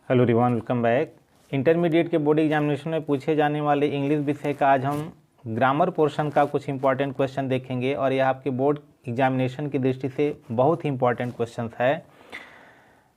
Hello Rivaan, welcome back. Intermediate के board examination में पूछे जाने वाले इंग्लिश विषय का आज हम ग्रामर पोर्शन का कुछ इंपॉर्टेंट क्वेश्चन देखेंगे और यह आपके बोर्ड एग्जामिनेशन की दृष्टि से बहुत ही इंपॉर्टेंट क्वेश्चन है।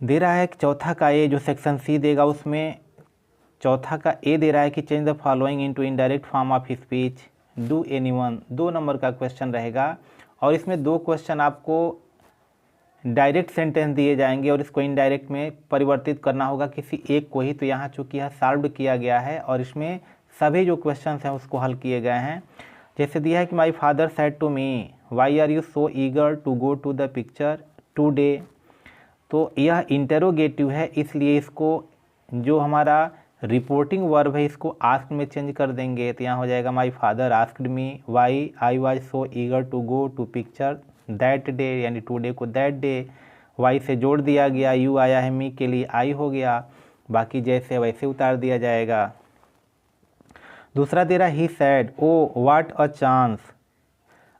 दे रहा है कि चौथा का ए जो सेक्शन सी देगा उसमें चौथा का ए दे रहा है कि change the following into indirect form of speech do anyone. 2 number का क्वेश्चन रहेगा और इसमें 2 क्वेश्चन आपको डायरेक्ट सेंटेंस दिए जाएंगे और इसको इनडायरेक्ट में परिवर्तित करना होगा किसी एक को ही। तो यहाँ चूँकि यह सॉल्व किया गया है और इसमें सभी जो क्वेश्चंस हैं उसको हल किए गए हैं। जैसे दिया है कि my father said to me why are you so eager to go to the picture today. तो यह इंटरोगेटिव है, इसलिए इसको जो हमारा रिपोर्टिंग वर्ब है इसको आस्क्ड में चेंज कर देंगे। तो यहाँ हो जाएगा my father asked me why I was so eager to go to picture that day, यानी टुडे को दैट डे। वाई से जोड़ दिया गया, यू आया है, मी के लिए आई हो गया, बाकी जैसे वैसे उतार दिया जाएगा। दूसरा दे रहा ही said oh what a chance.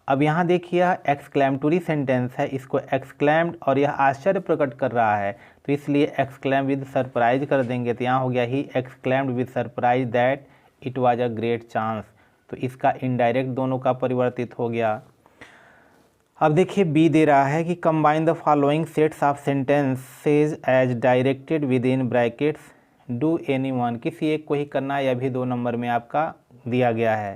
अब यहाँ देखिए एक्सक्लेमेटरी सेंटेंस है, इसको एक्सक्लेम्ड और यह आश्चर्य प्रकट कर रहा है तो इसलिए एक्सक्लेम विद सरप्राइज कर देंगे। तो यहाँ हो गया he exclaimed with surprise that it was a great chance. तो इसका इनडायरेक्ट दोनों का परिवर्तित हो गया। अब देखिए बी दे रहा है कि combine the following sets of sentences as directed within brackets do any one. किसी एक को ही करना है, यह भी 2 नंबर में आपका दिया गया है।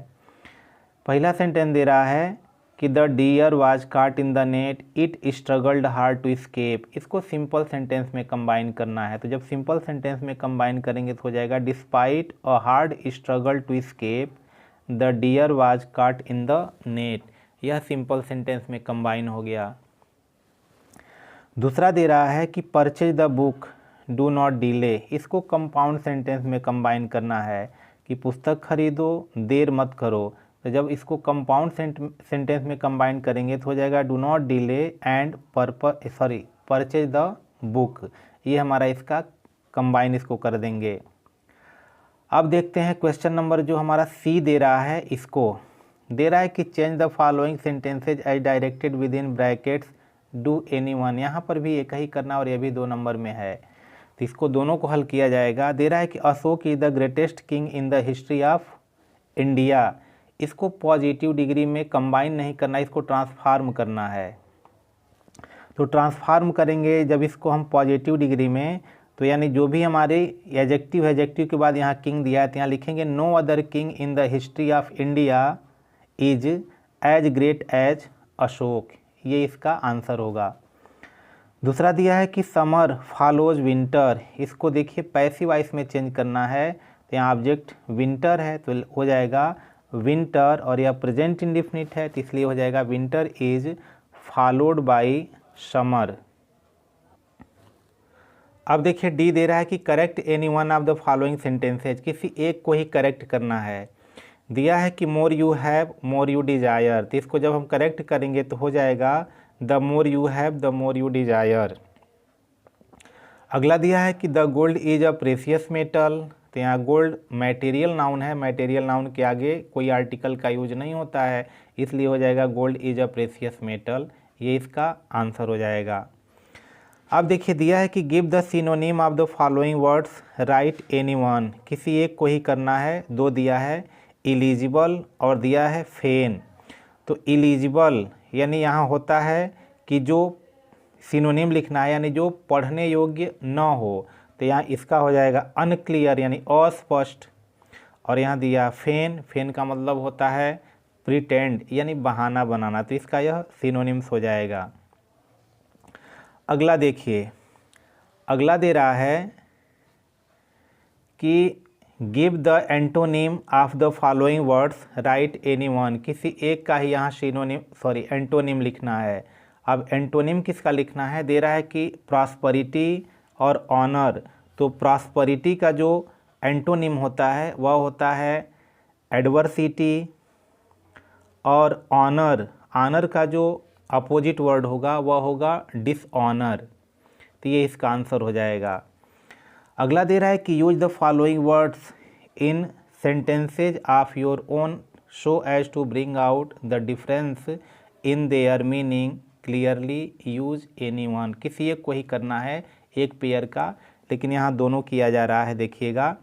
पहला सेंटेंस दे रहा है कि the deer was caught in the net it struggled hard to escape. इसको सिंपल सेंटेंस में कंबाइन करना है। तो जब सिंपल सेंटेंस में कंबाइन करेंगे तो हो जाएगा despite a hard struggle to escape the deer was caught in the net. यह सिंपल सेंटेंस में कंबाइन हो गया। दूसरा दे रहा है कि purchase the book do not delay. इसको कंपाउंड सेंटेंस में कंबाइन करना है कि पुस्तक खरीदो देर मत करो। तो जब इसको कंपाउंड सेंटेंस में कंबाइन करेंगे तो हो जाएगा do not delay and purchase the book. ये हमारा इसका कंबाइन इसको कर देंगे। अब देखते हैं क्वेश्चन नंबर जो हमारा सी दे रहा है, इसको दे रहा है कि change the following sentences as directed within brackets do any one. यहाँ पर भी एक ही करना और यह भी 2 नंबर में है तो इसको दोनों को हल किया जाएगा। दे रहा है कि Ashok is the greatest king in the history of India. इसको पॉजिटिव डिग्री में कंबाइन नहीं करना, इसको ट्रांसफार्म करना है। तो ट्रांसफार्म करेंगे जब इसको हम पॉजिटिव डिग्री में, तो यानी जो भी हमारे एडजेक्टिव है, एडजेक्टिव के बाद यहाँ किंग दिया है तो यहाँ लिखेंगे no other king in the history of India is as great as Ashok. ये इसका आंसर होगा। दूसरा दिया है कि समर फॉलोज विंटर। इसको देखिए पैसिव वॉइस में चेंज करना है। तो यहाँ ऑब्जेक्ट विंटर है तो हो जाएगा विंटर और यह प्रेजेंट इंडेफिनिट है तो इसलिए हो जाएगा winter is followed by summer. अब देखिए डी दे रहा है कि correct any one of the following sentences. किसी एक को ही करेक्ट करना है। दिया है कि more you have more you desire. तो इसको जब हम करेक्ट करेंगे तो हो जाएगा the more you have the more you desire. अगला दिया है कि the gold is a precious metal. तो यहाँ गोल्ड मटेरियल नाउन है, मटेरियल नाउन के आगे कोई आर्टिकल का यूज नहीं होता है इसलिए हो जाएगा gold is a precious metal. ये इसका आंसर हो जाएगा। अब देखिए दिया है कि give the synonym of the following words right anyone. किसी एक को ही करना है। 2 दिया है इलिजिबल और दिया है फेन। तो इलिजिबल यानी यहाँ होता है कि जो सिनोनिम लिखना है यानी जो पढ़ने योग्य न हो, तो यहाँ इसका हो जाएगा अनक्लियर यानी अस्पष्ट। और यहाँ दिया फेन, फेन का मतलब होता है प्रिटेंड यानी बहाना बनाना, तो इसका यह सिनोनिम्स हो जाएगा। अगला देखिए, अगला दे रहा है कि give the antonym of the following words right anyone. किसी एक का ही यहाँ एंटोनिम लिखना है। अब एंटोनिम किसका लिखना है? दे रहा है कि प्रॉस्परिटी और ऑनर। तो प्रॉस्परिटी का जो एंटोनिम होता है वह होता है एडवर्सिटी और ऑनर का जो अपोजिट वर्ड होगा वह होगा डिसऑनर। तो ये इसका आंसर हो जाएगा। अगला दे रहा है कि use the following words in sentences of your own so as to bring out the difference in their meaning clearly use any one. किसी एक को ही करना है, एक पेयर का, लेकिन यहाँ दोनों किया जा रहा है। देखिएगा,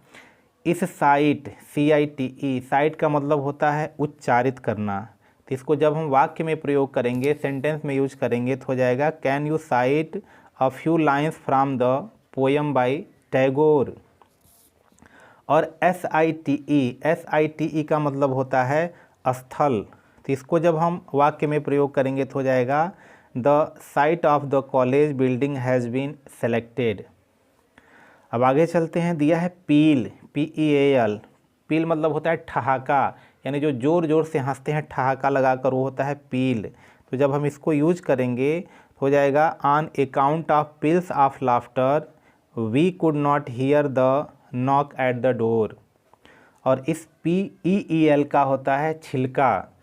इस साइट CITE, साइट का मतलब होता है उच्चारित करना। तो इसको जब हम वाक्य में प्रयोग करेंगे, सेंटेंस में यूज करेंगे तो हो जाएगा can you site a few lines from the poem by Tagore. और SITE का मतलब होता है स्थल। तो इसको जब हम वाक्य में प्रयोग करेंगे तो हो जाएगा the site of the college building has been selected. अब आगे चलते हैं। दिया है पील, PEAL। पील मतलब होता है ठहाका, यानी जो ज़ोर ज़ोर से हंसते हैं ठहाका लगाकर, वो होता है पील। तो जब हम इसको यूज करेंगे तो हो जाएगा on account of peals of laughter we could not hear the knock at the door. और इस PEAL का होता है छिलका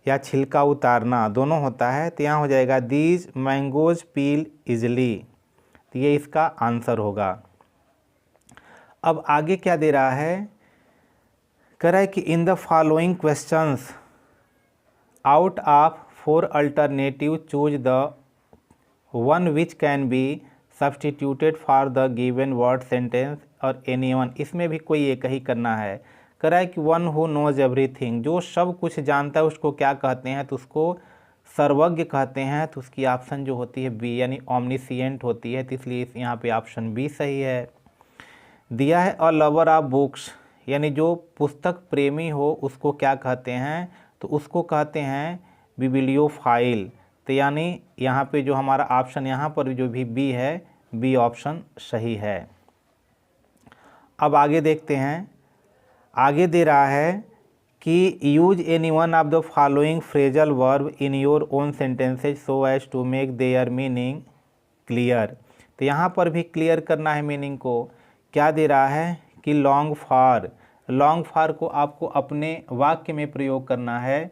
या छिलका उतारना, दोनों होता है। तो यहाँ हो जाएगा दीज मैंगोज पील इजली। तो ये इसका आंसर होगा। अब आगे क्या दे रहा है, कह रहा है कि in the following questions out of 4 alternative choose the one which can be substituted for the given word sentence और एनी वन। इसमें भी कोई एक ही करना है। कह रहा है कि वन हु नोज एवरीथिंग, जो सब कुछ जानता है उसको क्या कहते हैं, तो उसको सर्वज्ञ कहते हैं। तो उसकी ऑप्शन जो होती है बी, यानी ऑमनिसिएंट होती है। तो इसलिए यहाँ पे ऑप्शन बी सही है। दिया है अ लवर ऑफ बुक्स, यानी जो पुस्तक प्रेमी हो उसको क्या कहते हैं, तो उसको कहते हैं बिबिलियोफाइल। तो यानी यहाँ पे जो हमारा ऑप्शन यहाँ पर जो भी बी है, बी ऑप्शन सही है। अब आगे देखते हैं। आगे दे रहा है कि use any one of the following phrasal verb in your own sentences so as to make their meaning clear. तो यहाँ पर भी क्लियर करना है मीनिंग को। क्या दे रहा है कि लॉन्ग फॉर को आपको अपने वाक्य में प्रयोग करना है।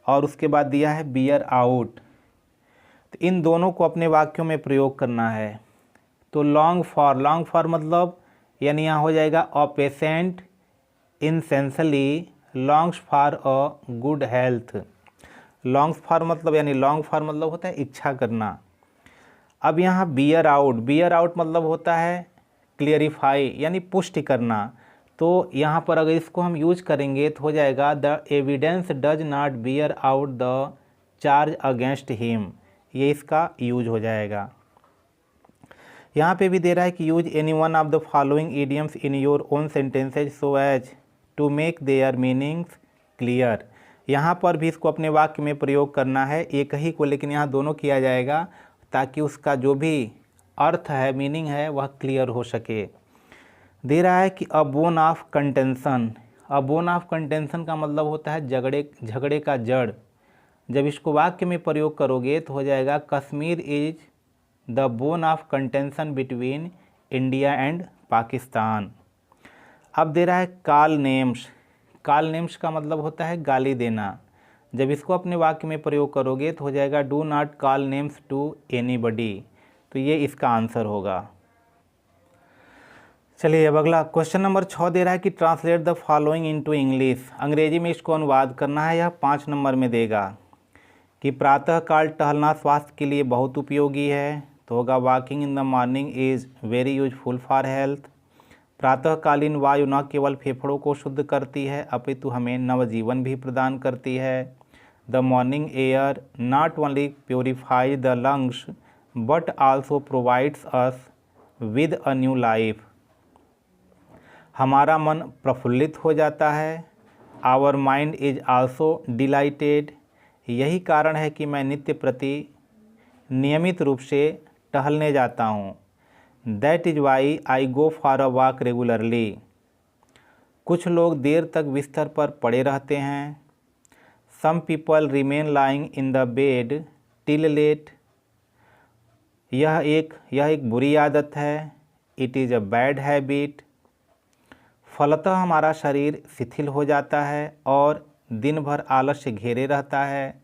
और उसके बाद दिया है बियर आउट, तो इन दोनों को अपने वाक्यों में प्रयोग करना है। तो लॉन्ग फॉर मतलब यानी यहाँ हो जाएगा a patient insensibly longs for a good health. Longs for मतलब यानी लॉन्ग फॉर मतलब होता है इच्छा करना। अब यहाँ बियर आउट मतलब होता है क्लियरिफाई, यानी पुष्टि करना। तो यहाँ पर अगर इसको हम यूज करेंगे तो हो जाएगा the evidence does not bear out the charge against him. ये इसका यूज हो जाएगा। यहाँ पे भी दे रहा है कि use any one of the following idioms in your own sentences so as to make their meanings clear. यहाँ पर भी इसको अपने वाक्य में प्रयोग करना है, एक ही को, लेकिन यहाँ दोनों किया जाएगा ताकि उसका जो भी अर्थ है, मीनिंग है, वह क्लियर हो सके। दे रहा है कि a bone of contention. A bone of contention का मतलब होता है झगड़े का जड़। जब इसको वाक्य में प्रयोग करोगे तो हो जाएगा Kashmir is the bone of contention between India and Pakistan. अब दे रहा है कॉल नेम्स का मतलब होता है गाली देना। जब इसको अपने वाक्य में प्रयोग करोगे तो हो जाएगा do not call names to anybody. तो ये इसका आंसर होगा। चलिए अब अगला क्वेश्चन नंबर 6 दे रहा है कि translate the following into English. अंग्रेजी में इसको अनुवाद करना है। यह 5 नंबर में देगा कि प्रातःकाल टहलना स्वास्थ्य के लिए बहुत उपयोगी है। तो होगा walking in the morning is very useful for health. प्रातःकालीन वायु न केवल फेफड़ों को शुद्ध करती है अपितु हमें नवजीवन भी प्रदान करती है। The morning air not only purifies the lungs but also provides us with a new life. हमारा मन प्रफुल्लित हो जाता है। Our mind is also delighted. यही कारण है कि मैं नित्य प्रति नियमित रूप से टहलने जाता हूँ। That is why I go for a walk regularly. कुछ लोग देर तक बिस्तर पर पड़े रहते हैं। Some people remain lying in the bed till late. यह एक बुरी आदत है। It is a bad habit. फलतः हमारा शरीर शिथिल हो जाता है और दिन भर आलस्य घेरे रहता है।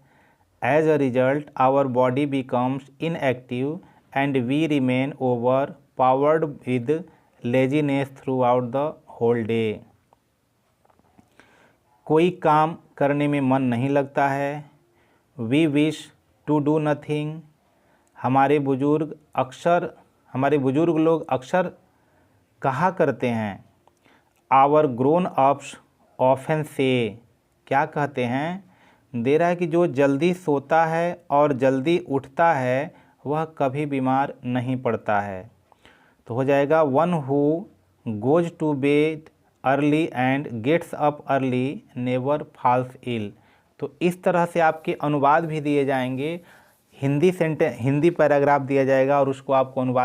As a result our body becomes inactive and we remain overpowered with laziness throughout the whole day. कोई काम करने में मन नहीं लगता है। We wish to do nothing. हमारे बुजुर्ग लोग अक्सर कहा करते हैं। आवर ग्रोन अप्स ऑफन से, क्या कहते हैं, दे रहा है कि जो जल्दी सोता है और जल्दी उठता है वह कभी बीमार नहीं पड़ता है। तो हो जाएगा one who goes to bed early and gets up early never falls ill. तो इस तरह से आपके अनुवाद भी दिए जाएंगे, हिंदी पैराग्राफ दिया जाएगा और उसको आपको अनुवाद